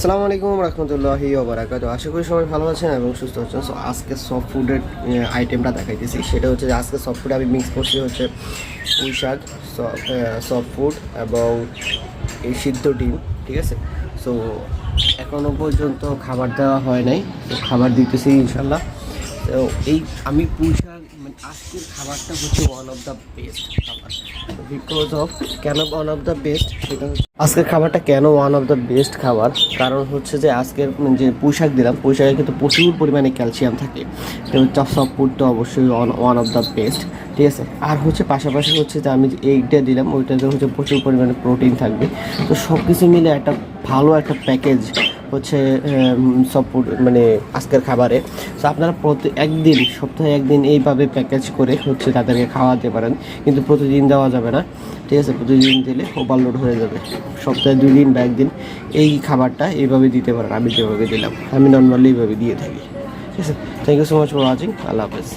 আসসালামু আলাইকুম রহমতুল্লাহি ওয়া বারাকাতুহু। আশা করি সবাই ভালো আছেন এবং সুস্থ আছেন। সো আজকে সফট ফুডের আইটেমটা দেখাইতেছি, সেটা হচ্ছে যে আজকে সফট ফুডে আমি মিক্স করছি হচ্ছে পুঁই শাক, সফট ফুড এবং এই সিদ্ধ ডিম। ঠিক আছে, সো এখনও পর্যন্ত খাবার দেওয়া হয় নাই, তো খাবার দিতেছি ইনশাল্লাহ। তো এই আমি পুঁই শাক মানে আজকের খাবারটা হচ্ছে ওয়ান অফ দ্য বেস্ট খাবার, বিকজ অফ কেন ওয়ান অফ দ্য বেস্ট সেটা হচ্ছে আজকের খাবারটা কেন ওয়ান অফ দ্য বেস্ট খাবার, কারণ হচ্ছে যে আজকের যে পুঁই শাক দিলাম, পুঁই শাকে কিন্তু প্রচুর পরিমাণে ক্যালসিয়াম থাকে। তো সফট ফুড তো অবশ্যই ওয়ান অফ দ্য বেস্ট। ঠিক আছে, আর হচ্ছে পাশাপাশি হচ্ছে যে আমি যে এইটা দিলাম ওইটাতে হচ্ছে প্রচুর পরিমাণে প্রোটিন থাকবে। তো সব কিছু মিলে একটা ভালো একটা প্যাকেজ হচ্ছে সব ফুড মানে আজকের খাবারে। তো আপনারা একদিন সপ্তাহে একদিন এইভাবে প্যাকেজ করে হচ্ছে তাদেরকে খাওয়াতে পারেন, কিন্তু প্রতিদিন দেওয়া যাবে না। ঠিক আছে, প্রতিদিন দিলে ওভারলোড হয়ে যাবে। সপ্তাহে 2 দিন বা একদিন এই খাবারটা এইভাবে দিতে পারেন, আমি যেভাবে দিলাম, আমি নর্মালি এইভাবে দিয়ে থাকি। ঠিক আছে, thank you so much for watching. আল্লাহ হাফেজ।